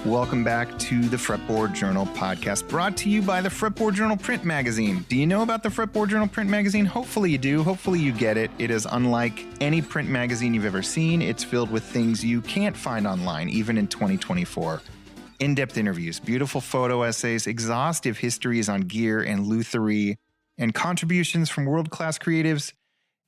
Welcome back to the Fretboard Journal podcast, brought to you by the Fretboard Journal print magazine. Do you know about the Fretboard Journal print magazine? Hopefully you do. Hopefully you get it. It is unlike any print magazine you've ever seen. It's filled with things you can't find online, even in 2024. In-depth interviews, beautiful photo essays, exhaustive histories on gear and lutherie, and contributions from world-class creatives.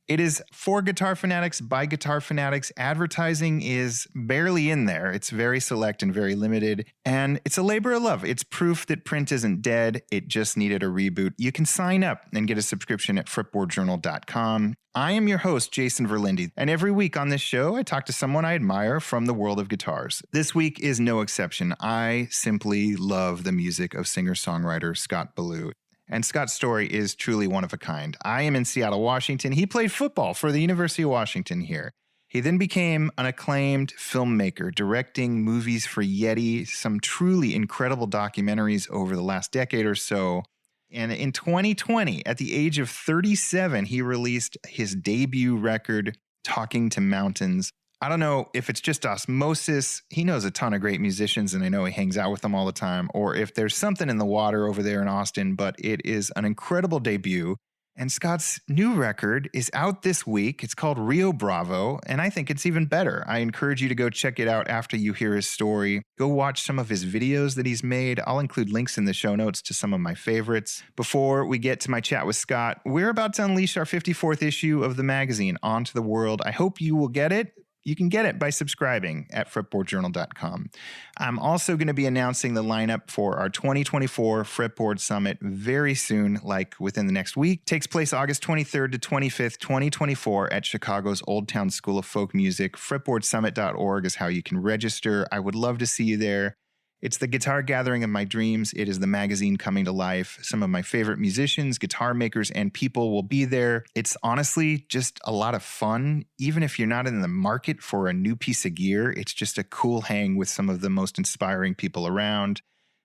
It is for guitar fanatics, by guitar fanatics. Advertising is barely in there. It's very select and very limited. And it's a labor of love. It's proof that print isn't dead. It just needed a reboot. You can sign up and get a subscription at fretboardjournal.com. I am your host, Jason Verlinde. And every week on this show, I talk to someone I admire from the world of guitars. This week is no exception. I simply love the music of singer-songwriter Scott Ballew. And Scott's story is truly one of a kind. I am in Seattle, Washington. He played football for the University of Washington here. He then became an acclaimed filmmaker, directing movies for Yeti, some truly incredible documentaries over the last decade or so. And in 2020, at the age of 37, he released his debut record, Talking to Mountains. I don't know if it's just osmosis. He knows a ton of great musicians, and I know he hangs out with them all the time, or if there's something in the water over there in Austin, but it is an incredible debut. And Scott's new record is out this week. It's called Rio Bravo, and I think it's even better. I encourage you to go check it out after you hear his story. Go watch some of his videos that he's made. I'll include links in the show notes to some of my favorites. Before we get to my chat with Scott, we're about to unleash our 54th issue of the magazine onto the world. I hope you will get it. You can get it by subscribing at fretboardjournal.com. I'm also going to be announcing the lineup for our 2024 Fretboard Summit very soon, like within the next week. It takes place August 23rd to 25th, 2024 at Chicago's Old Town School of Folk Music. Fretboardsummit.org is how you can register. I would love to see you there. It's the guitar gathering of my dreams. It is the magazine coming to life. Some of my favorite musicians, guitar makers, and people will be there. It's honestly just a lot of fun. Even if you're not in the market for a new piece of gear, it's just a cool hang with some of the most inspiring people around.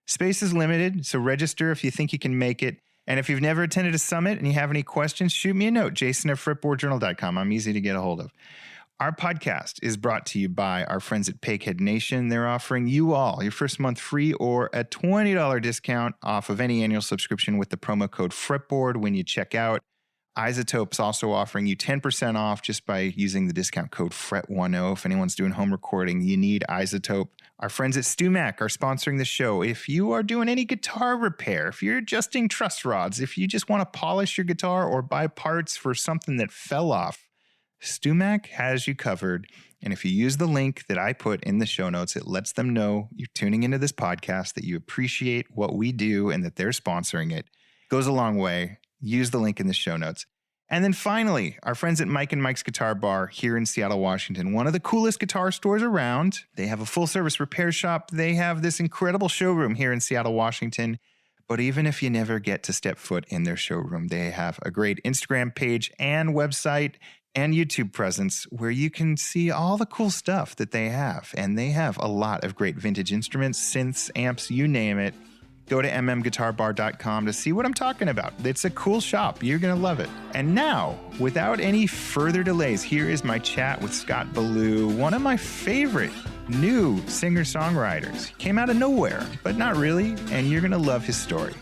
Space is limited, so register if you think you can make it. And if you've never attended a summit and you have any questions, shoot me a note, jason@fretboardjournal.com. I'm easy to get a hold of. Our podcast is brought to you by our friends at Pakehead Nation. They're offering you all your first month free or a $20 discount off of any annual subscription with the promo code FRETBOARD when you check out. Isotope's also offering you 10% off just by using the discount code FRET10. If anyone's doing home recording, you need Isotope. Our friends at StewMac are sponsoring the show. If you are doing any guitar repair, if you're adjusting truss rods, if you just want to polish your guitar or buy parts for something that fell off, StewMac has you covered, and if you use the link that I put in the show notes, it lets them know you're tuning into this podcast, that you appreciate what we do, and that they're sponsoring it. It goes a long way. Use the link in the show notes. And then finally, our friends at Mike and Mike's Guitar Bar here in Seattle, Washington, one of the coolest guitar stores around. They have a full-service repair shop. They have this incredible showroom here in Seattle, Washington. But even if you never get to step foot in their showroom, they have a great Instagram page and website and YouTube presence where you can see all the cool stuff that they have. And they have a lot of great vintage instruments, synths, amps, you name it. Go to mmguitarbar.com to see what I'm talking about. It's a cool shop. You're going to love it. And now, without any further delays, here is my chat with Scott Ballew, one of my favorite new singer-songwriters. He came out of nowhere, but not really, and you're going to love his story.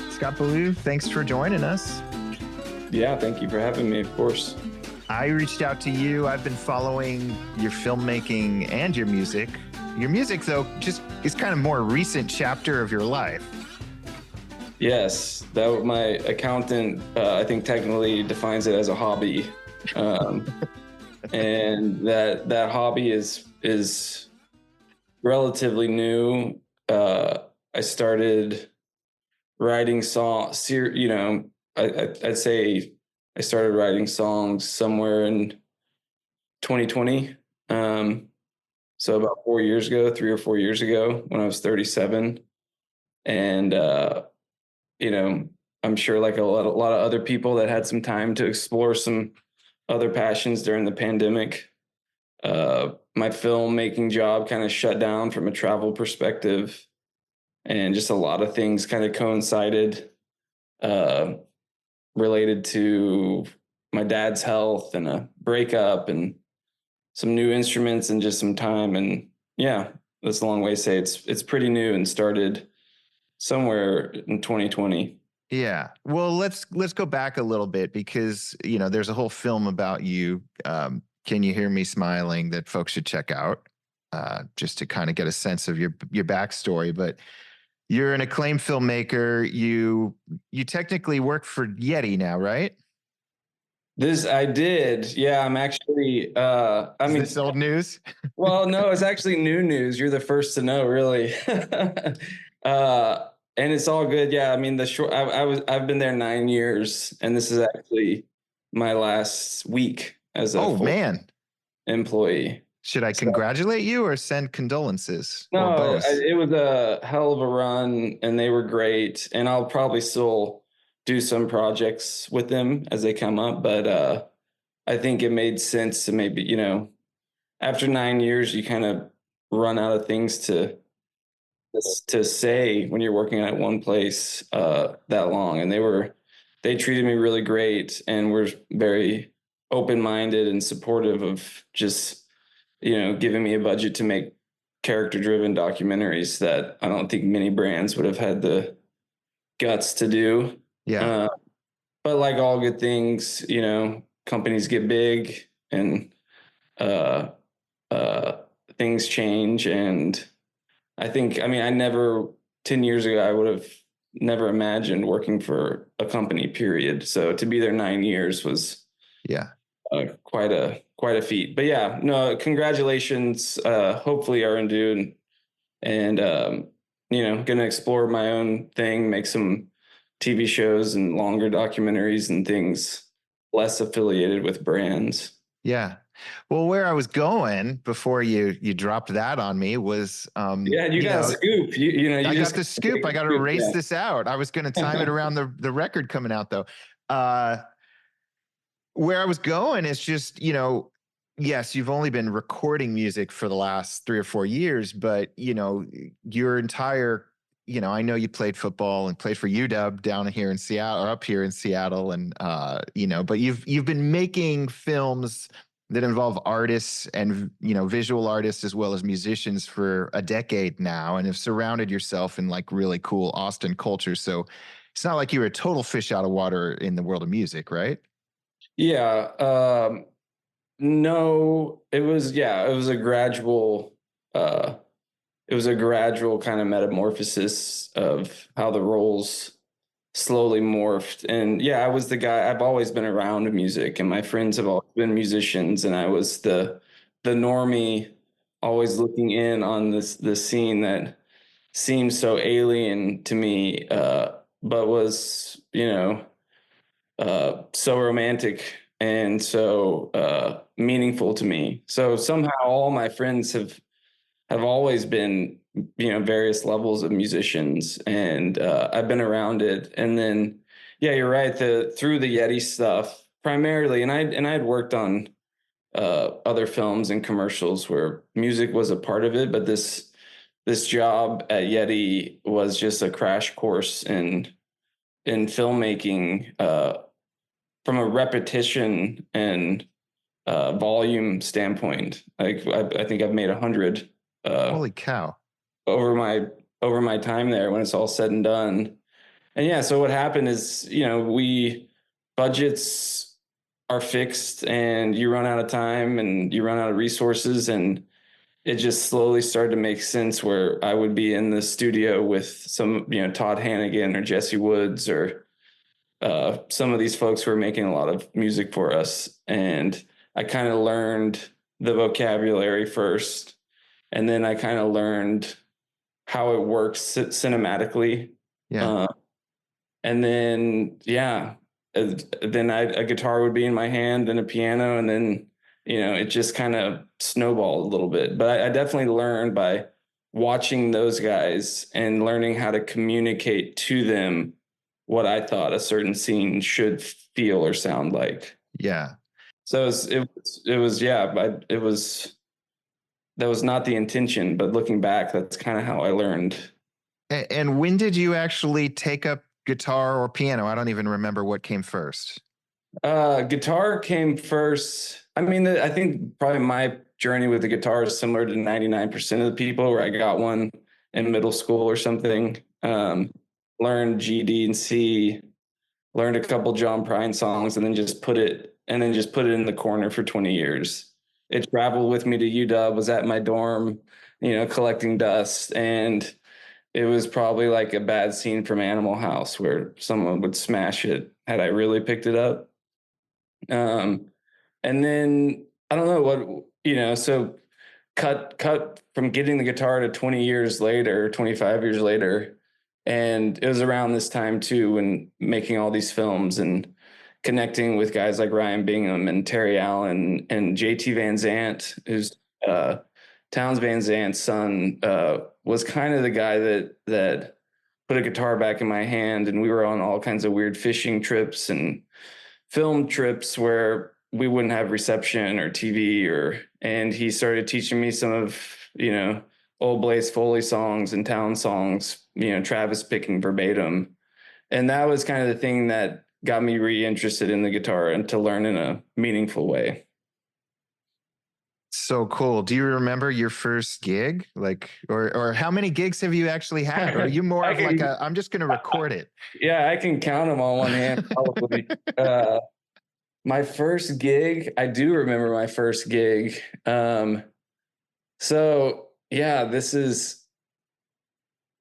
Scott Ballew, thanks for joining us. Yeah, thank you for having me, of course. I reached out to you. I've been following your filmmaking and your music. Your music, though, just is kind of more recent chapter of your life. Yes, that my accountant, I think, technically defines it as a hobby, and that hobby is relatively new. I started writing songs. I'd say I started writing songs somewhere in 2020. So about 3 or 4 years ago, when I was 37, and I'm sure like a lot of other people that had some time to explore some other passions during the pandemic. My filmmaking job kind of shut down from a travel perspective, and just a lot of things kind of coincided related to my dad's health and a breakup and some new instruments and just some time. And yeah, that's a long way to say it's pretty new and started somewhere in 2020. Yeah. Well, let's go back a little bit because, you know, there's a whole film about you. Can You Hear Me Smiling that folks should check out, just to kind of get a sense of your backstory. But you're an acclaimed filmmaker. You technically work for Yeti now, right? This I did. Yeah, I'm actually Is this old news? well, no, it's actually new news. You're the first to know, really. And it's all good. Yeah, I mean, I've been there 9 years, and this is actually my last week as a Oh full man. employee. Should I So, congratulate you or send condolences or no, both? it was a hell of a run, and they were great. And I'll probably still do some projects with them as they come up, but I think it made sense to maybe, after 9 years, you kind of run out of things to say when you're working at one place that long. And they treated me really great and were very open minded and supportive of just giving me a budget to make character driven documentaries that I don't think many brands would have had the guts to do. Yeah. Uh, but like all good things, companies get big and uh, uh, things change. And I mean, 10 years ago, I would have never imagined working for a company, period. So to be there 9 years was Yeah. quite a feat. But yeah, no, congratulations. Hopefully are due and going to explore my own thing, make some TV shows and longer documentaries and things less affiliated with brands. Yeah. Well, where I was going before you dropped that on me was, Yeah, you got a scoop. I just got the scoop. I got to erase this out. I was going to time it around the record coming out though. Where I was going is just, yes, you've only been recording music for the last 3 or 4 years, but your entire, I know you played football and played for UW down here in Seattle or up here in Seattle. And, but you've been making films that involve artists and, visual artists as well as musicians for a decade now and have surrounded yourself in like really cool Austin culture. So it's not like you were a total fish out of water in the world of music, right? Yeah. No, it was a gradual kind of metamorphosis of how the roles slowly morphed. And yeah, I was the guy. I've always been around music and my friends have always been musicians, and I was the normie always looking in on this scene that seemed so alien to me, but was, so romantic and so meaningful to me. So somehow all my friends have always been, various levels of musicians, and I've been around it. And then, yeah, you're right. Through the Yeti stuff primarily, and I'd worked on other films and commercials where music was a part of it, but this job at Yeti was just a crash course in filmmaking. From a repetition and volume standpoint, like I think I've made 100 Holy cow. over my time there when it's all said and done. And yeah, so what happened is, we budgets are fixed and you run out of time and you run out of resources, and it just slowly started to make sense where I would be in the studio with some, Todd Hannigan or Jesse Woods or some of these folks who are making a lot of music for us. And I kind of learned the vocabulary first, and then I kind of learned how it works cinematically. Yeah. And then, yeah, then a guitar would be in my hand and a piano. And then, it just kind of snowballed a little bit. But I definitely learned by watching those guys and learning how to communicate to them what I thought a certain scene should feel or sound like. Yeah. So that was not the intention, but looking back, that's kind of how I learned. And when did you actually take up guitar or piano? I don't even remember what came first. Guitar came first. I mean, I think probably journey with the guitar is similar to 99% of the people, where I got one in middle school or something. Learned G, D, and C, learned a couple John Prine songs, and then just put it in the corner for 20 years. It traveled with me to UW, was at my dorm, collecting dust. And it was probably like a bad scene from Animal House where someone would smash it had I really picked it up. And then I don't know what, so cut from getting the guitar to 20 years later, 25 years later. And it was around this time too, when making all these films and connecting with guys like Ryan Bingham and Terry Allen and JT Van Zandt, who's Townes Van Zandt's son, was kind of the guy that put a guitar back in my hand. And we were on all kinds of weird fishing trips and film trips where we wouldn't have reception or TV, and he started teaching me some of, old Blaze Foley songs and Town songs, Travis picking verbatim. And that was kind of the thing that got me reinterested in the guitar and to learn in a meaningful way. So cool. Do you remember your first gig? Like, or how many gigs have you actually had? Or are you more of like I'm just going to record it? Yeah, I can count them on one hand, probably. My first gig, I do remember my first gig. So yeah, this is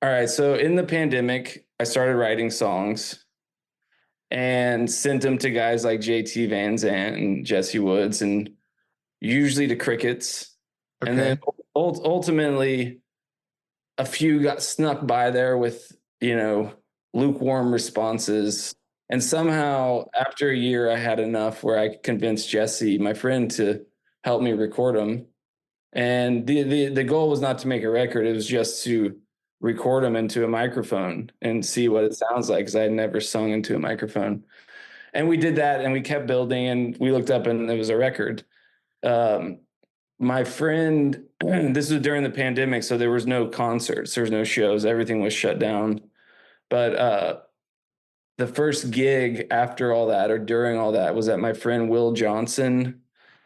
all right. So in the pandemic, I started writing songs and sent them to guys like JT Van Zandt and Jesse Woods, and usually to Crickets. Okay. And then ultimately a few got snuck by there with, lukewarm responses. And somehow after a year, I had enough where I convinced Jesse, my friend, to help me record them. And the goal was not to make a record. It was just to record them into a microphone and see what it sounds like, because I had never sung into a microphone. And we did that, and we kept building, and we looked up and it was a record. My friend, this was during the pandemic, so there was no concerts, there was no shows, everything was shut down. But the first gig after all that, or during all that, was at my friend Will Johnson.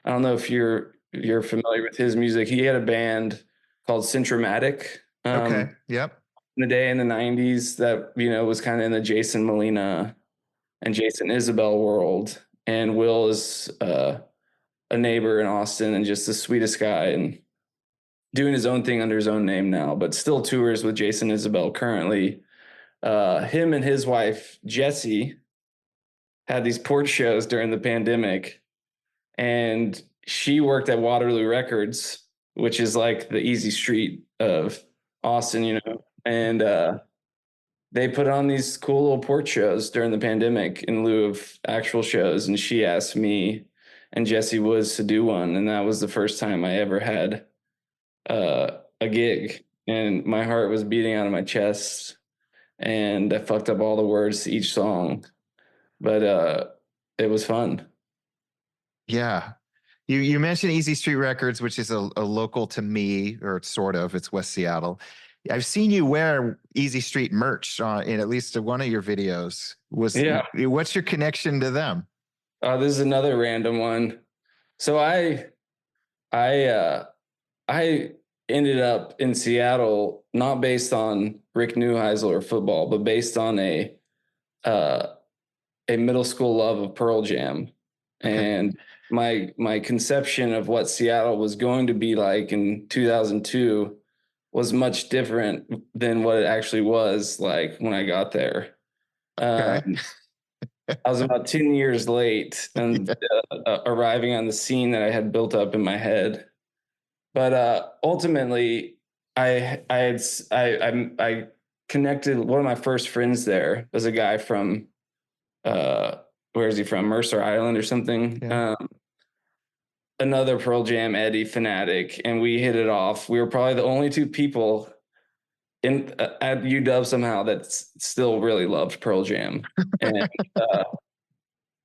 I don't know if you're familiar with his music. He had a band called Centromatic. Okay. Yep. In the day in the 90s, that was kind of in the Jason Molina and Jason Isabel world. And Will is a neighbor in Austin and just the sweetest guy, and doing his own thing under his own name now, but still tours with Jason Isabel currently. Him and his wife, Jessie, had these porch shows during the pandemic, and she worked at Waterloo Records, which is like the easy street of Austin, and they put on these cool little porch shows during the pandemic in lieu of actual shows. And she asked me and Jesse Woods to do one. And that was the first time I ever had a gig, and my heart was beating out of my chest, and I fucked up all the words to each song, but it was fun. Yeah. You mentioned Easy Street Records, which is a local to me, or sort of, it's West Seattle. I've seen you wear Easy Street merch in at least one of your videos. What's your connection to them? This is another random one. So I ended up in Seattle, not based on Rick Neuheisel or football, but based on a middle school love of Pearl Jam. Okay. And my conception of what Seattle was going to be like in 2002 was much different than what it actually was like when I got there. Okay. I was about 10 years late and arriving on the scene that I had built up in my head. But ultimately, I connected. One of my first friends there was a guy from where is he from? Mercer Island or something. Yeah. Another Pearl Jam Eddie fanatic, and we hit it off. We were probably the only two people in at UW somehow that still really loved Pearl Jam.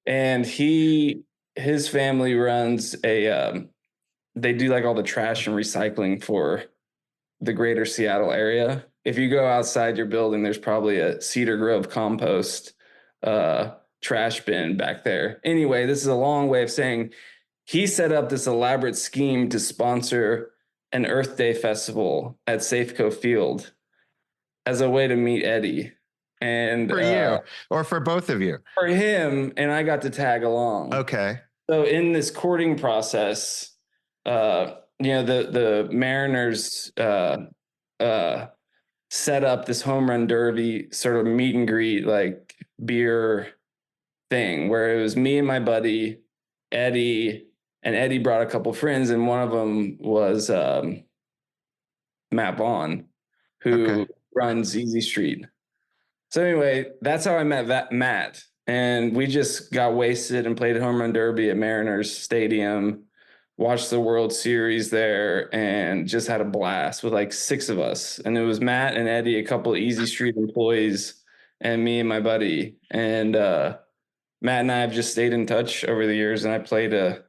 And his family runs a they do like all the trash and recycling for the greater Seattle area. If you go outside your building, there's probably a Cedar Grove compost trash bin back there. Anyway, this is a long way of saying he set up this elaborate scheme to sponsor an Earth Day festival at Safeco Field as a way to meet Eddie. And For you or for both of you? for him, and I got to tag along. Okay. So in this courting process, the Mariners set up this home run derby sort of meet and greet, like beer thing, where it was me and my buddy Eddie, and Eddie brought a couple friends, and one of them was Matt Vaughn, who runs Easy Street. So anyway, that's how I met Matt, and we just got wasted and played home run derby at Mariners Stadium, watched the World Series there, and just had a blast with like 6 of us. And it was Matt and Eddie, a couple of Easy Street employees, and me and my buddy. And Matt and I have just stayed in touch over the years. And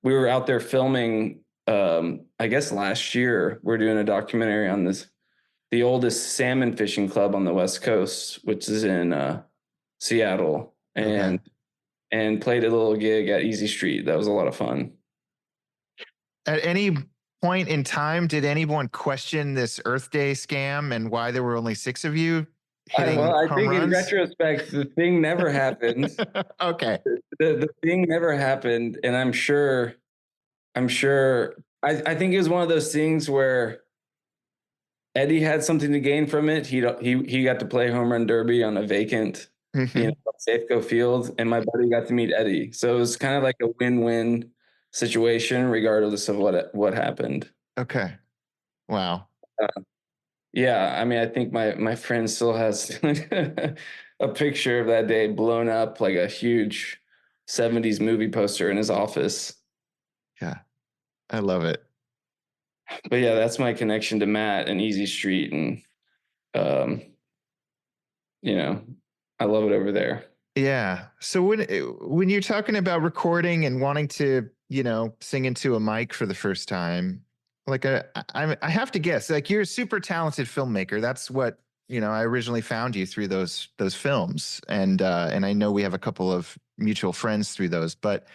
we were out there filming, I guess last year, we're doing a documentary on the oldest salmon fishing club on the West Coast, which is in Seattle, and played a little gig at Easy Street. That was a lot of fun. At any point in time, did anyone question this Earth Day scam and why there were only 6 of you hitting I home think runs? in retrospect, the thing never happened. Okay. The thing never happened, and I'm sure. I think it was one of those things where Eddie had something to gain from it. He got to play home run derby on a vacant, Safeco Field, and my buddy got to meet Eddie. So it was kind of like a win-win situation, regardless of what happened. Okay. Wow. Yeah, I mean, I think my friend still has a picture of that day blown up like a huge 70s movie poster in his office. Yeah, I love it. But yeah, that's my connection to Matt and Easy Street, and I love it over there. Yeah. So when you're talking about recording and wanting to, sing into a mic for the first time, like I have to guess, like you're a super talented filmmaker. That's what, I originally found you through those films, and I know we have a couple of mutual friends through those, but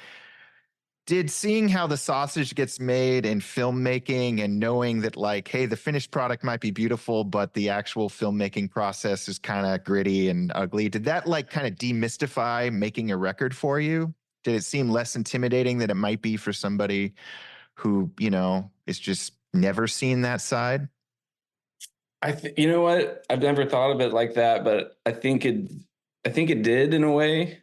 did seeing how the sausage gets made in filmmaking and knowing that, like, hey, the finished product might be beautiful, but the actual filmmaking process is kind of gritty and ugly, did that like kind of demystify making a record for you? Did it seem less intimidating than it might be for somebody who, is just never seen that side? You know what? I've never thought of it like that, but I think it did in a way.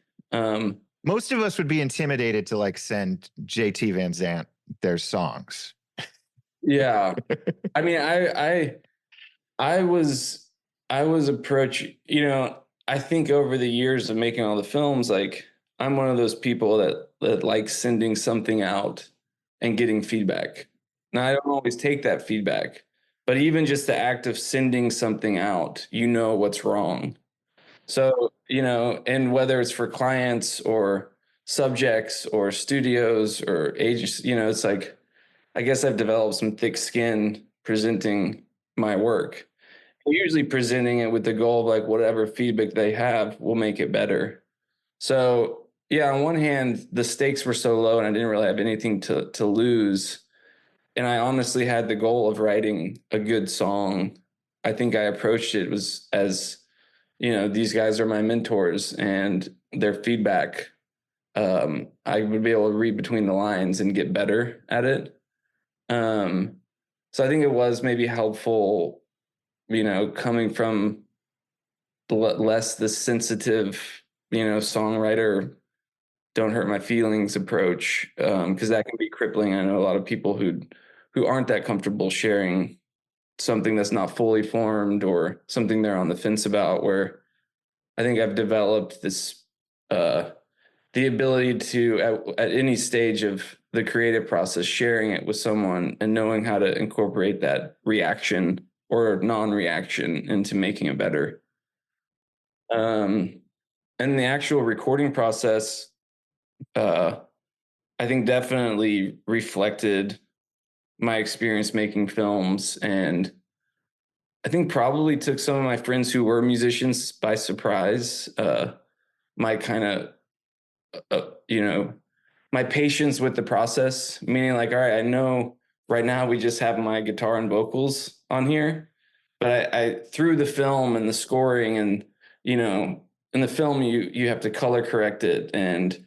Most of us would be intimidated to like send JT Van Zandt their songs. Yeah. I mean, I was approaching, I think over the years of making all the films, like I'm one of those people that like sending something out and getting feedback. Now, I don't always take that feedback, but even just the act of sending something out, what's wrong. So, and whether it's for clients or subjects or studios or agents, it's like, I guess I've developed some thick skin presenting my work. Usually presenting it with the goal of like whatever feedback they have will make it better. So yeah, on one hand, the stakes were so low and I didn't really have anything to lose. And I honestly had the goal of writing a good song. I think I approached it was as, these guys are my mentors, and their feedback, I would be able to read between the lines and get better at it. So I think it was maybe helpful, coming from less the sensitive, songwriter, don't hurt my feelings approach, because that can be crippling. I know a lot of people who aren't that comfortable sharing something that's not fully formed or something they're on the fence about, where I think I've developed this, the ability to, at any stage of the creative process, sharing it with someone and knowing how to incorporate that reaction or non-reaction into making it better. And the actual recording process, I think definitely reflected my experience making films, and I think probably took some of my friends who were musicians by surprise. My kind of, my patience with the process, meaning like, all right, I know right now we just have my guitar and vocals on here, but I through the film and the scoring and, you know, in the film you have to color correct it and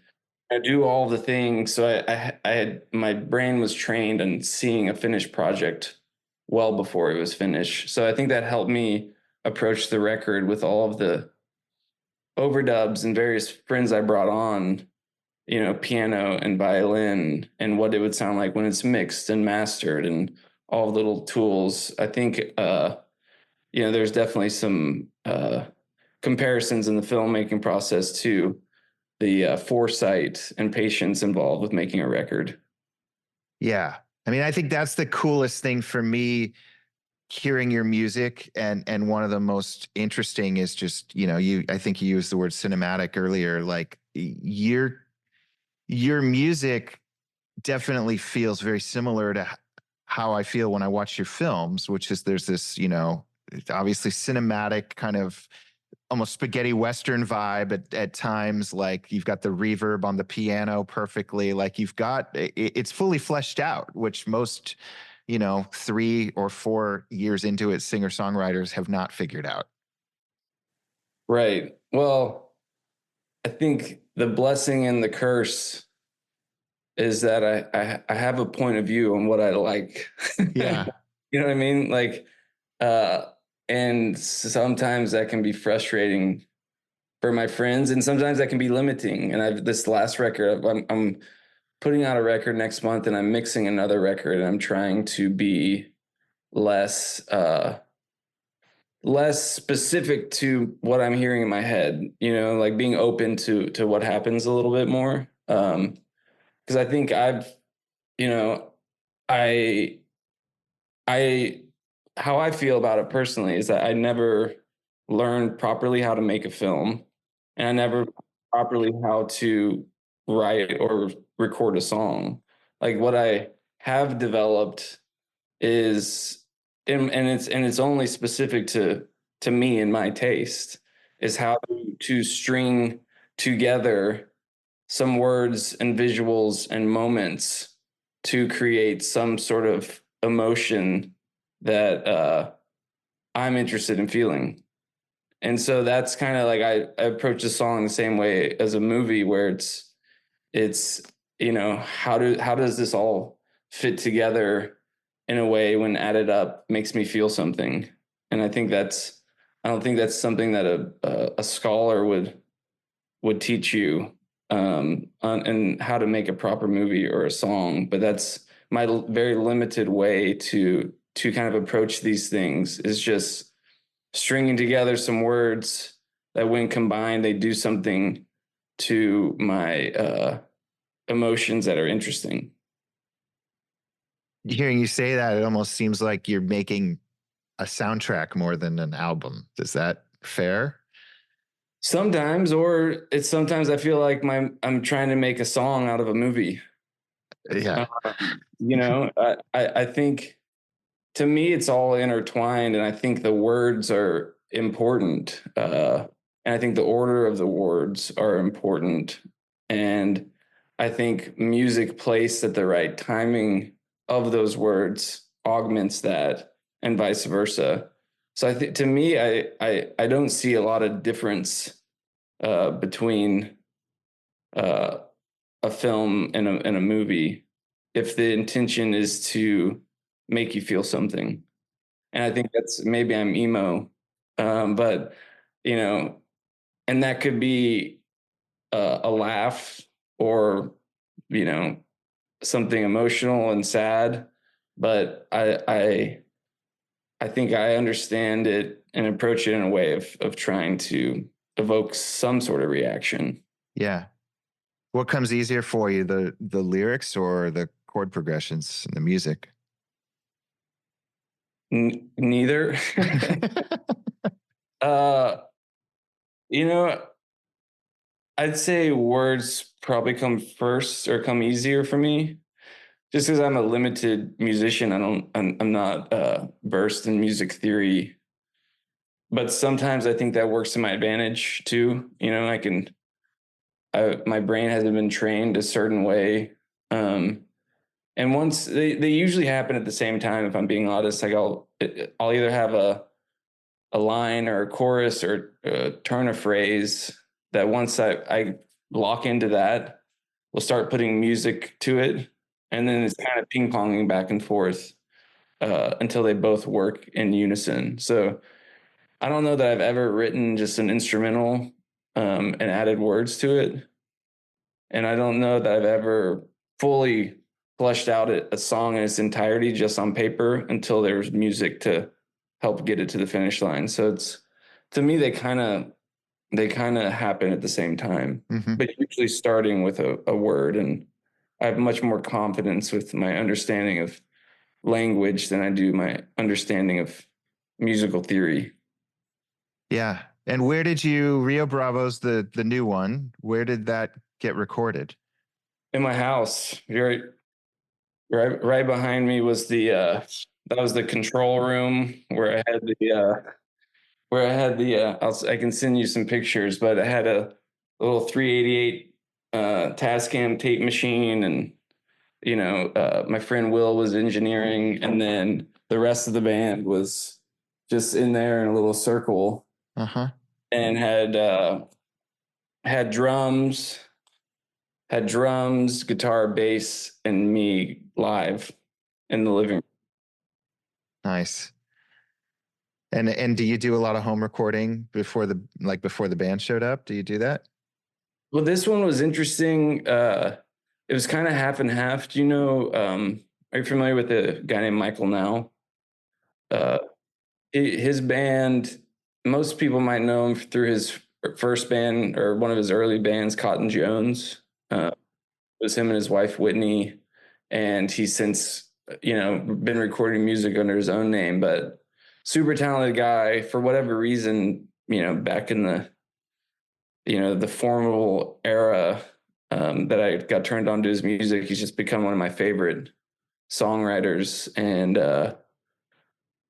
I do all the things. So I had, my brain was trained on seeing a finished project well before it was finished. So I think that helped me approach the record with all of the overdubs and various friends I brought on, you know, piano and violin and what it would sound like when it's mixed and mastered and all the little tools. I think, you know, there's definitely some comparisons in the filmmaking process to the foresight and patience involved with making a record. Yeah. I mean, I think that's the coolest thing for me, hearing your music, and one of the most interesting is just, you know, I think you used the word cinematic earlier. Like your music definitely feels very similar to how I feel when I watch your films, which is there's this, you know, obviously cinematic kind of almost spaghetti Western vibe at times. Like you've got the reverb on the piano perfectly. Like you've got, it's fully fleshed out, which most, you know, 3 or 4 years into it, singer-songwriters have not figured out. Right. Well, I think the blessing and the curse is that I have a point of view on what I like. Yeah. You know what I mean? Like, uh, and sometimes that can be frustrating for my friends, and sometimes that can be limiting. And I've this last record, I'm putting out a record next month, and I'm mixing another record, and I'm trying to be less less specific to what I'm hearing in my head. You know, like being open to what happens a little bit more. Because I think I've, you know, I I how I feel about it personally is that I never learned properly how to make a film, and I never properly how to write or record a song. Like what I have developed is, and it's only specific to me and my taste, is how to string together some words and visuals and moments to create some sort of emotion that I'm interested in feeling. And so that's kind of like I approach the song the same way as a movie where it's you know, how does this all fit together in a way when added up makes me feel something. And I don't think that's something that a scholar would teach you on and how to make a proper movie or a song, but that's my very limited way to kind of approach these things, is just stringing together some words that when combined they do something to my emotions that are interesting. Hearing you say that, it almost seems like you're making a soundtrack more than an album. Is that fair? Sometimes, or it's sometimes I feel like I'm trying to make a song out of a movie. Yeah. You know, I think to me it's all intertwined, and I think the words are important, and I think the order of the words are important, and I think music placed at the right timing of those words augments that, and vice versa. So I think to me, I don't see a lot of difference between uh, a film and a movie if the intention is to make you feel something. And I think that's, maybe I'm emo, but you know, and that could be a laugh, or you know, something emotional and sad. But I think I understand it and approach it in a way of trying to evoke some sort of reaction. Yeah. What comes easier for you, the lyrics or the chord progressions in the music? Neither. uh, you know, I'd say words probably come first or come easier for me, just because I'm a limited musician. I'm not versed in music theory, but sometimes I think that works to my advantage too. You know, I can my brain hasn't been trained a certain way. And once they usually happen at the same time, if I'm being honest, like I'll either have a line or a chorus or a turn of phrase that once I lock into that, we'll start putting music to it. And then it's kind of ping ponging back and forth until they both work in unison. So I don't know that I've ever written just an instrumental and added words to it. And I don't know that I've ever fully fleshed out a song in its entirety just on paper until there was music to help get it to the finish line. So it's, to me, they kind of happen at the same time, Mm-hmm. but usually starting with a word. And I have much more confidence with my understanding of language than I do my understanding of musical theory. Yeah. And where did Rio Bravo's the new one? Where did that get recorded? In my house, right behind me was that was the control room where I had I can send you some pictures, but I had a little 388 Tascam tape machine, and my friend Will was engineering, and then the rest of the band was just in there in a little circle, Uh-huh. and had drums, guitar, bass, and me live in the living room. Nice. And do you do a lot of home recording before the band showed up? Do you do that? Well, this one was interesting. It was kind of half and half. Do you know? Are you familiar with a guy named Michael Now? Uh, his band. Most people might know him through his first band or one of his early bands, Cotton Jones. It was him and his wife Whitney, and he's since been recording music under his own name. But super talented guy. For whatever reason, back in the formal era that I got turned on to his music, he's just become one of my favorite songwriters, and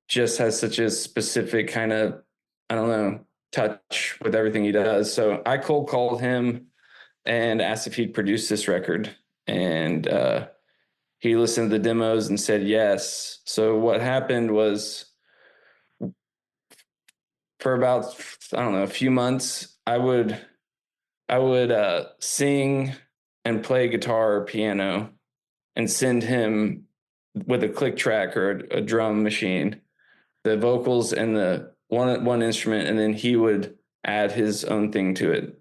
just has such a specific kind of, I don't know, touch with everything he does. So I cold called him and asked if he'd produce this record, and he listened to the demos and said yes. So what happened was, for about, I don't know, a few months, I would sing and play guitar or piano and send him with a click track or a drum machine the vocals and the one instrument, and then he would add his own thing to it.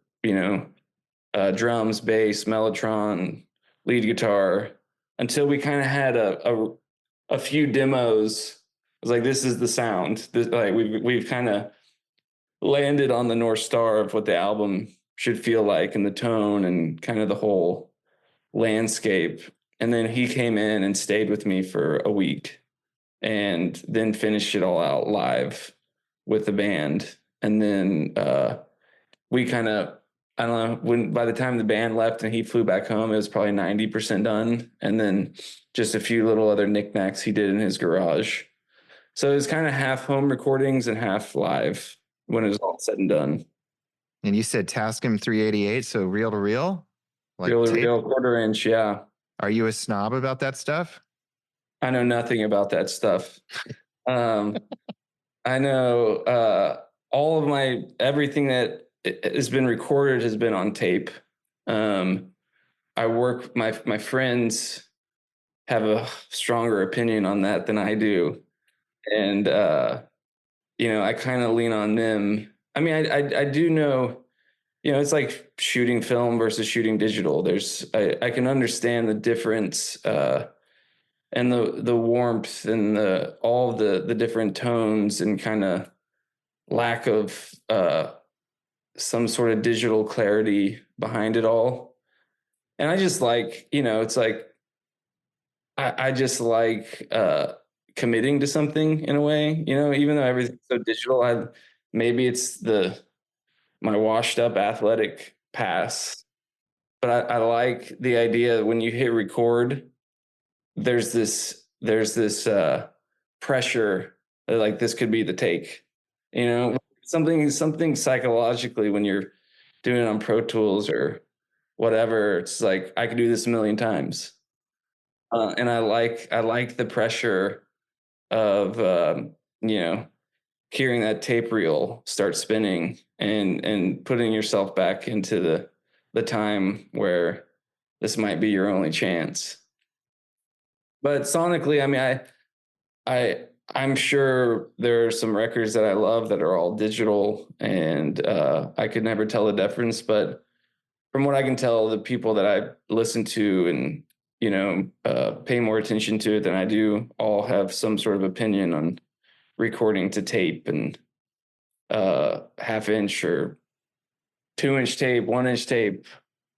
Drums, bass, mellotron, lead guitar, until we kind of had a few demos. It was like, this is the sound. Like we've kind of landed on the North Star of what the album should feel like, and the tone and kind of the whole landscape. And then he came in and stayed with me for a week and then finished it all out live with the band. And then we kind of, I don't know, by the time the band left and he flew back home, it was probably 90% done. And then just a few little other knickknacks he did in his garage. So it was kind of half home recordings and half live when it was all said and done. And you said Tascam 388, so reel to reel? Like Reel to tape? reel, quarter inch, yeah. Are you a snob about that stuff? I know nothing about that stuff. I know all of everything that has been recorded has been on tape. My friends have a stronger opinion on that than I do. And, I kind of lean on them. I mean, I do know, it's like shooting film versus shooting digital. I can understand the difference, and the warmth and all the different tones and kind of lack of some sort of digital clarity behind it all. And I just like, it's like I just like committing to something in a way, even though everything's so digital. Maybe it's my washed up athletic past, but I like the idea when you hit record, there's this pressure that, like, this could be the take, something psychologically when you're doing it on Pro Tools or whatever. It's like I could do this a million times. And I like the pressure of you know, hearing that tape reel start spinning and putting yourself back into the time where this might be your only chance. But sonically, I mean, I'm sure there are some records that I love that are all digital, and I could never tell the difference. But from what I can tell, the people that I listen to and pay more attention to it than I do all have some sort of opinion on recording to tape and half-inch or 2-inch tape, 1-inch tape.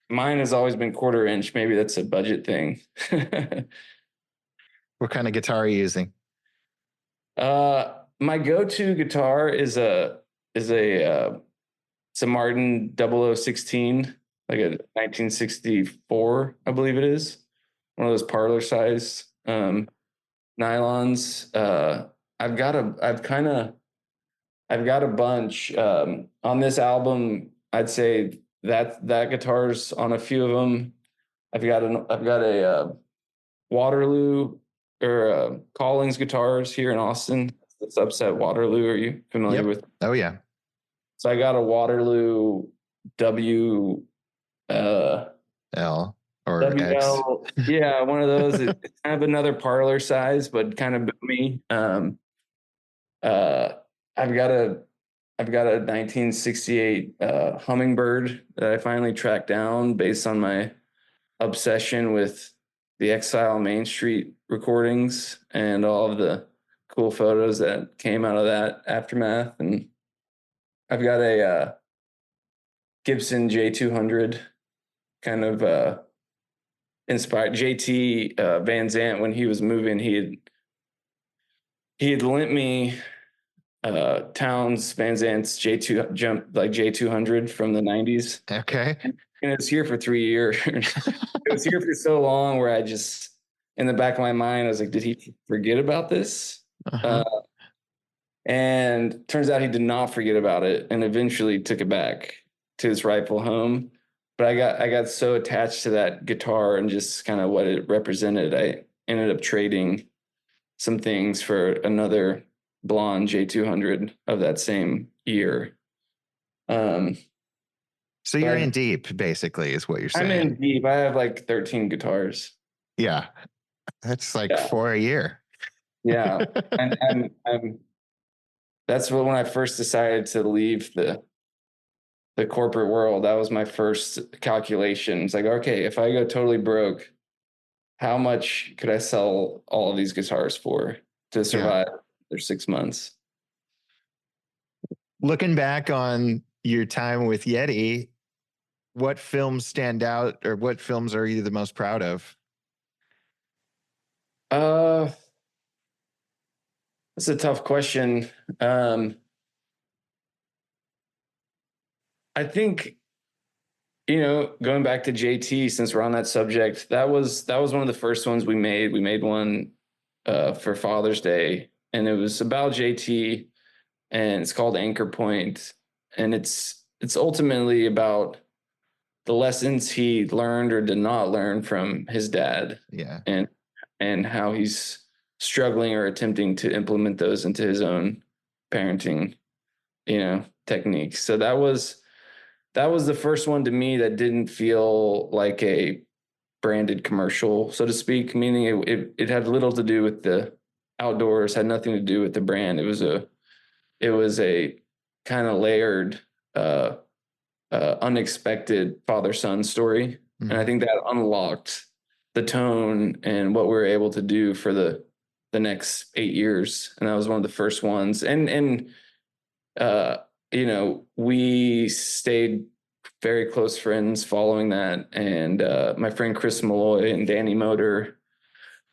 Mine has always been 1/4 inch. Maybe that's a budget thing. What kind of guitar are you using? My go-to guitar is it's a Martin 0016, like a 1964, I believe it is. One of those parlor size nylons. I've got a bunch on this album. I'd say that guitar's on a few of them. I've got a Waterloo or Collings guitars here in Austin. It's Upset Waterloo. Are you familiar with? Oh yeah. So I got a Waterloo W L or WL. X. Yeah, one of those. It's kind of another parlor size, but kind of boomy. Uh, I've got a 1968 Hummingbird that I finally tracked down based on my obsession with the Exile Main Street recordings and all of the cool photos that came out of that aftermath. And I've got a Gibson J200, kind of inspired JT Van Zandt. When he was moving, he had lent me Townes Van Zandt's J200 from the 90s. Okay. And it was here for 3 years. It was here for so long where I just, in the back of my mind, I was like, did he forget about this? Uh-huh. And turns out he did not forget about it and eventually took it back to his rightful home. But I got so attached to that guitar and just kind of what it represented, I ended up trading some things for another blonde J200 of that same year. So you're in deep, basically, is what you're saying. I'm in deep. I have like 13 guitars. Yeah. That's like 4 a year. Yeah. And that's when I first decided to leave the corporate world. That was my first calculation. It's like, okay, if I go totally broke, how much could I sell all of these guitars for to survive their 6 months? Looking back on your time with Yeti, what films stand out, or what films are you the most proud of? That's a tough question. I think, going back to JT, since we're on that subject, that was one of the first ones we made. We made one for Father's Day, and it was about JT, and it's called Anchor Point, and it's ultimately about the lessons he learned or did not learn from his dad. Yeah. And how he's struggling or attempting to implement those into his own parenting, techniques. So that was the first one to me that didn't feel like a branded commercial, so to speak, meaning it had little to do with the outdoors, had nothing to do with the brand. It was a kind of layered, unexpected father-son story. Mm-hmm. And I think that unlocked the tone and what we were able to do for the next 8 years. And that was one of the first ones. And we stayed very close friends following that. And my friend Chris Malloy and Danny Motor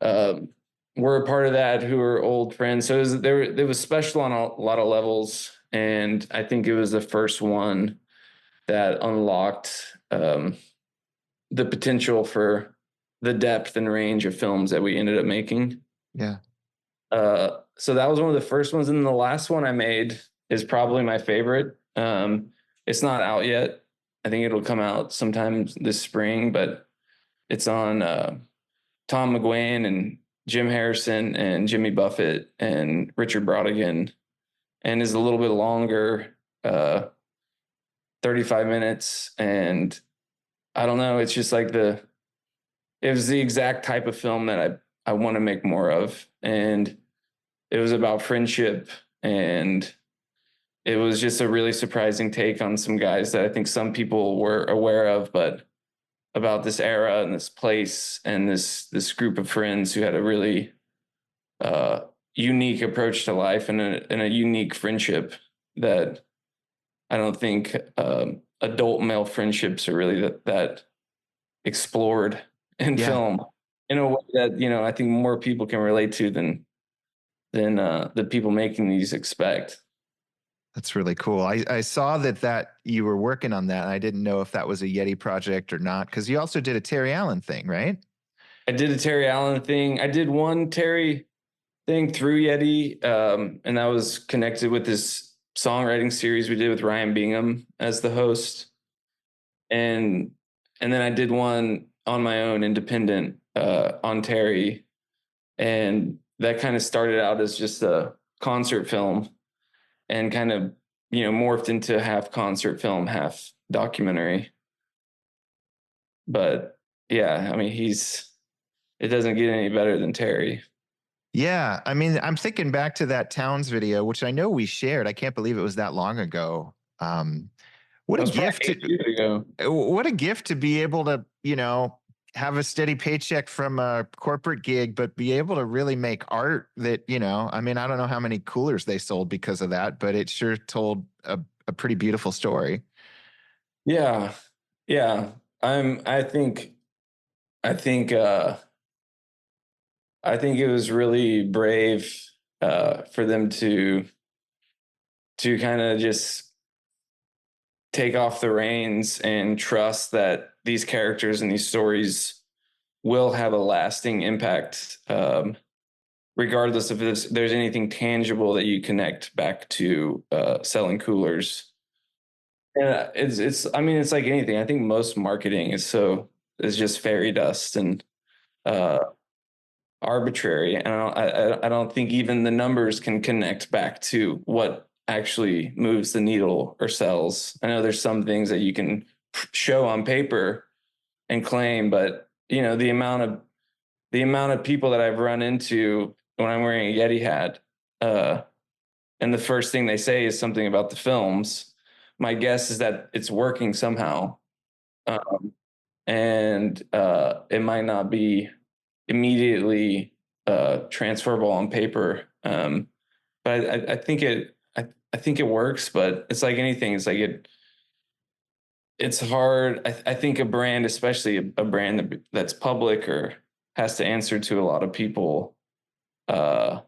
were a part of that, who are old friends. So it was special on a lot of levels. And I think it was the first one that unlocked the potential for the depth and range of films that we ended up making. Yeah. So that was one of the first ones. And the last one I made is probably my favorite. It's not out yet. I think it'll come out sometime this spring, but it's on Tom McGuane and Jim Harrison and Jimmy Buffett and Richard Brodigan, and is a little bit longer, 35 minutes. And I don't know, it's just like it was the exact type of film that I want to make more of. And it was about friendship, and it was just a really surprising take on some guys that I think some people were aware of, but about this era and this place and this group of friends who had a really unique approach to life and a unique friendship that I don't think adult male friendships are really that explored in Yeah, film in a way that, I think more people can relate to than the people making these expect. that's really cool. I saw that you were working on that. I didn't know if that was a Yeti project or not, because you also did a Terry Allen thing, right? I did a Terry Allen thing. I did one Terry thing through Yeti, and that was connected with this songwriting series we did with Ryan Bingham as the host, and then I did one on my own, independent, on Terry, and that kind of started out as just a concert film, and kind of morphed into half concert film, half documentary. But yeah, I mean, it doesn't get any better than Terry. Yeah, I mean, I'm thinking back to that Townes video, which I know we shared. I can't believe it was that long ago. What That a was probably gift 8 years ago. what a gift to be able to, have a steady paycheck from a corporate gig, but be able to really make art that, I mean, I don't know how many coolers they sold because of that, but it sure told a pretty beautiful story. Yeah, yeah. I think I think it was really brave for them to kind of just take off the reins and trust that these characters and these stories will have a lasting impact, regardless if there's anything tangible that you connect back to selling coolers. Yeah, it's. I mean, it's like anything. I think most marketing is just fairy dust and uh, arbitrary, and I don't think even the numbers can connect back to what actually moves the needle or sells. I know there's some things that you can show on paper and claim, but the amount of people that I've run into when I'm wearing a Yeti hat, and the first thing they say is something about the films. My guess is that it's working somehow, and it might not be immediately transferable on paper. But I think I think it works. But it's like anything. It's like it's hard. I think a brand, especially a brand that's public or has to answer to a lot of people, uh,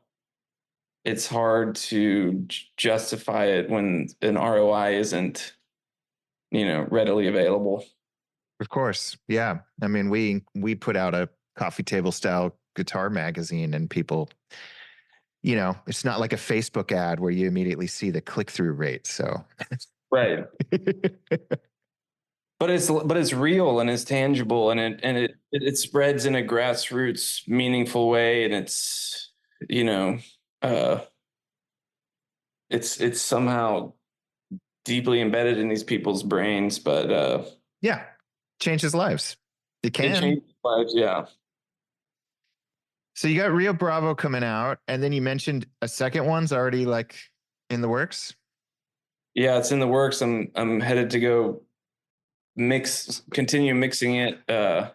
it's hard to justify it when an ROI isn't, readily available. Of course. Yeah. I mean, we put out a coffee table style guitar magazine, and people, it's not like a Facebook ad where you immediately see the click-through rate. So Right. But it's real and it's tangible, and it spreads in a grassroots meaningful way, and you know uh it's somehow deeply embedded in these people's brains, but yeah, changes lives. It it can. changes lives. Yeah. So you got Rio Bravo coming out, and then you mentioned a second one's already like in the works. Yeah, it's in the works. I'm headed to go continue mixing it right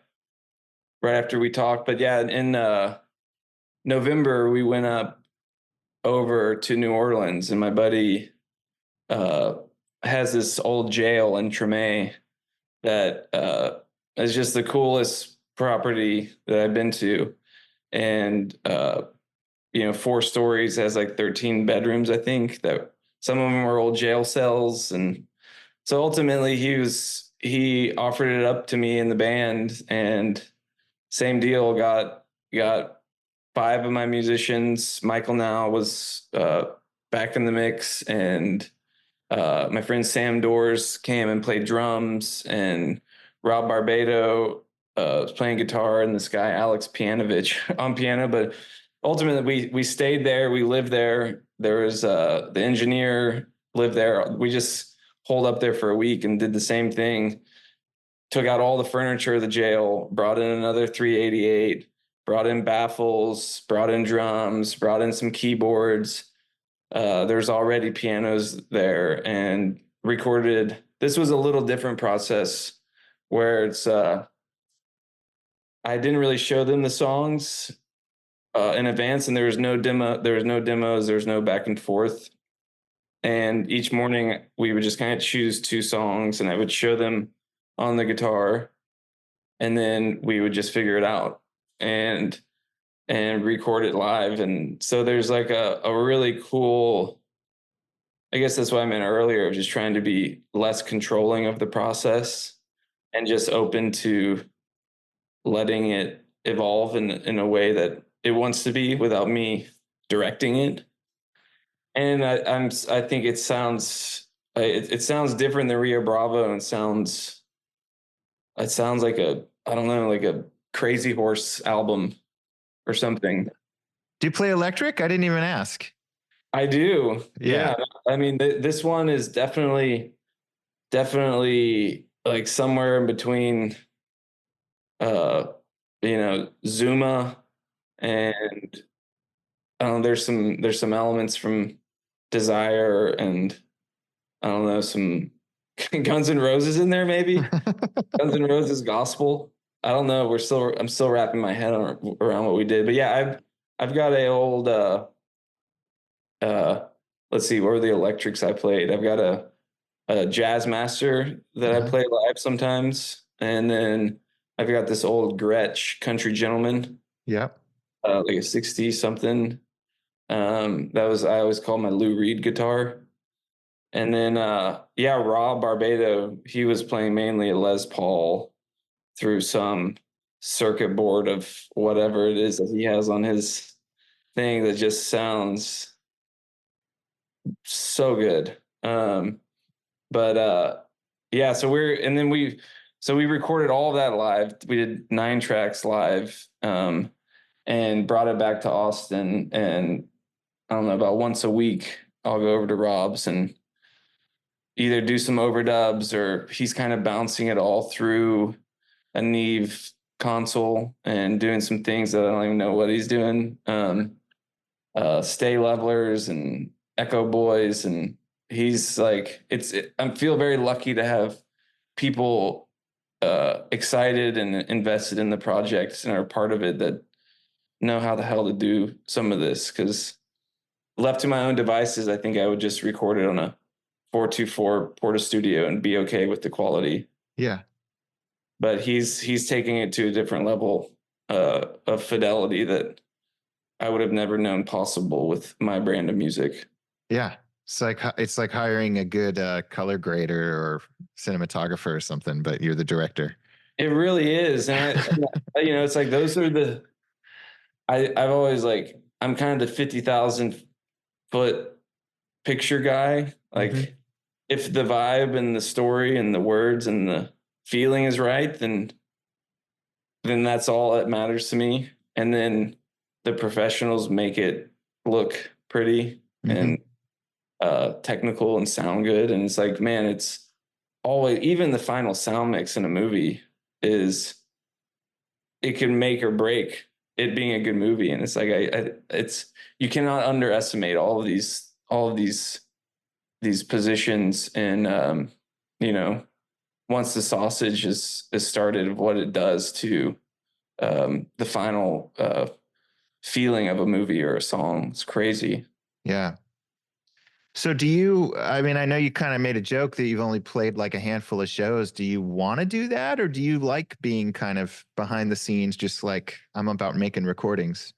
after we talk. But yeah, in November we went up over to New Orleans, and my buddy uh has this old jail in Tremay that is just the coolest property that I've been to. And 4 stories, has like 13 bedrooms, I think, that some of them were old jail cells. And so ultimately he offered it up to me in the band, and same deal, got 5 of my musicians. Michael now was back in the mix, and My friend Sam Doors came and played drums, and Rob Barbado was playing guitar, and this guy Alex Pianovich on piano. But ultimately, we stayed there. We lived there. There was the engineer lived there. We just holed up there for a week and did the same thing. Took out all the furniture of the jail, brought in another 388, brought in baffles, brought in drums, brought in some keyboards. There's already pianos there, and recorded. This was a little different process where it's I didn't really show them the songs in advance, and there was no demo. There was no demos. There was no back and forth. And each morning we would just kind of choose two songs, and I would show them on the guitar, and then we would just figure it out and record it live. And so there's like a really cool, I guess that's what I meant earlier, of just trying to be less controlling of the process and just open to letting it evolve in a way that it wants to be without me directing it. And I think it sounds different than Rio Bravo, and it sounds like I don't know, like a Crazy Horse album or something. Do you play electric? I didn't even ask. I do. Yeah. Yeah. I mean, this one is definitely like somewhere in between, uh, Zuma, and there's some elements from Desire, and I don't know, some Guns N' Roses in there, maybe Guns N' Roses gospel. I don't know. I'm still wrapping my head around what we did, but yeah, I've got a old, uh, let's see, what were the electrics I played? I've got a Jazz Master that I play live sometimes, and then I've got this old Gretsch Country Gentleman, Yep. like a 60 something. I always call my Lou Reed guitar. And then yeah, Rob Barbado, he was playing mainly a Les Paul through some circuit board of whatever it is that he has on his thing that just sounds so good. But yeah, so we recorded all of that live. We did 9 tracks live, and brought it back to Austin. And I don't know, about once a week I'll go over to Rob's and either do some overdubs, or he's kind of bouncing it all through a Neve console and doing some things that I don't even know what he's doing. Stay levelers and echo boys, and he's like, I feel very lucky to have people excited and invested in the project and are part of it that know how the hell to do some of this. Because left to my own devices, I think I would just record it on a 424 Porta Studio and be okay with the quality. Yeah. But he's taking it to a different level of fidelity that I would have never known possible with my brand of music. Yeah. It's like hiring a good color grader or cinematographer or something, but you're the director. It really is. And it's like, those are I've always like, I'm kind of the 50,000 foot picture guy. Like, if the vibe and the story and the words and the feeling is right, then that's all that matters to me. And then the professionals make it look pretty and technical and sound good. And it's like, man, it's always, even the final sound mix in a movie it can make or break it being a good movie. And it's like, you cannot underestimate all of these positions. And once the sausage is started, of what it does to the final feeling of a movie or a song. It's crazy. Yeah. So I mean, I know you kind of made a joke that you've only played like a handful of shows. Do you want to do that, or do you like being kind of behind the scenes, just like I'm about making recordings?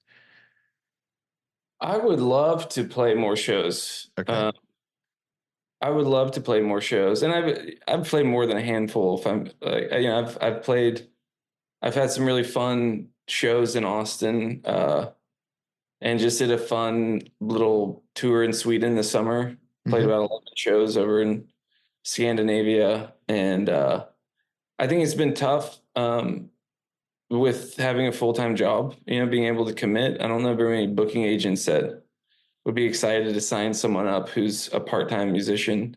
I would love to play more shows. Okay. I would love to play more shows, and I've played more than a handful. If I'm like, I've had some really fun shows in Austin, and just did a fun little tour in Sweden this summer. played about 11 shows over in Scandinavia. And I think it's been tough with having a full-time job, being able to commit. I don't know very many booking agents that would be excited to sign someone up who's a part-time musician.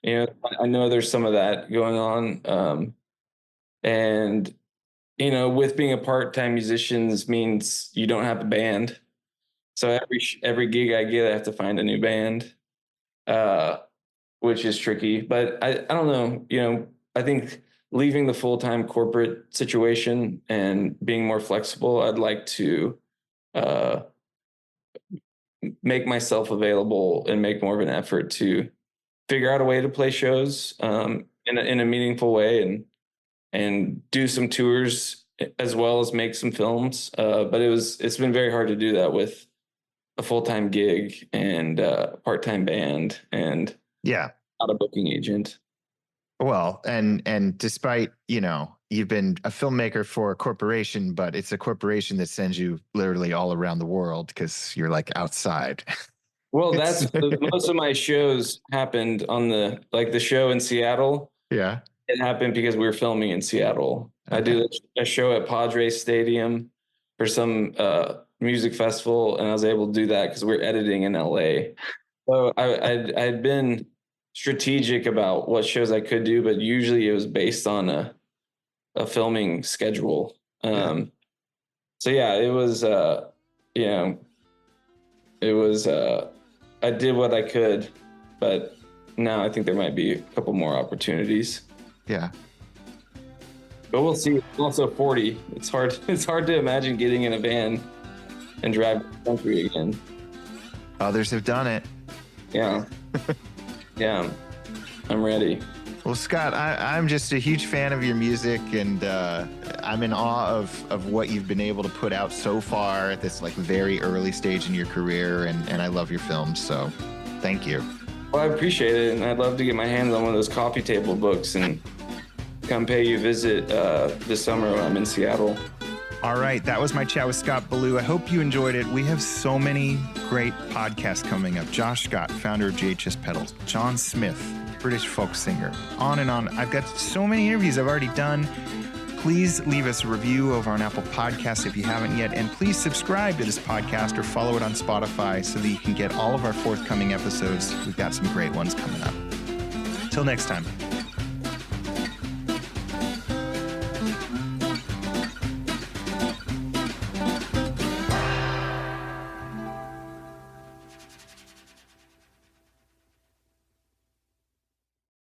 I know there's some of that going on. And, with being a part-time musician means you don't have a band. So every gig I get, I have to find a new band, which is tricky. But I don't know. I think leaving the full-time corporate situation and being more flexible, I'd like to make myself available and make more of an effort to figure out a way to play shows in a meaningful way and do some tours as well as make some films. But it's been very hard to do that with a full-time gig and a part-time band and not a booking agent. Well, and despite, you've been a filmmaker for a corporation, but it's a corporation that sends you literally all around the world because you're like outside. Well, that's most of my shows happened on the show in Seattle. Yeah. It happened because we were filming in Seattle. Okay. I did a show at Padres Stadium for some music festival, and I was able to do that because we're editing in LA. So I'd been strategic about what shows I could do, but usually it was based on a filming schedule. So yeah, it was I did what I could, but now I think there might be a couple more opportunities. Yeah. But we'll see. I'm also 40. It's hard to imagine getting in a van and driving the country again. Others have done it. Yeah. Yeah. I'm ready. Well, Scott, I'm just a huge fan of your music, and I'm in awe of what you've been able to put out so far at this very early stage in your career, and I love your films, so thank you. Well, I appreciate it, and I'd love to get my hands on one of those coffee table books and come pay you a visit this summer when I'm in Seattle. All right, that was my chat with Scott Ballew. I hope you enjoyed it. We have so many great podcasts coming up. Josh Scott, founder of JHS Pedals, John Smith, British folk singer, on and on. I've got so many interviews I've already done. Please leave us a review over on Apple Podcasts if you haven't yet, and please subscribe to this podcast or follow it on Spotify so that you can get all of our forthcoming episodes. We've got some great ones coming up. Till next time.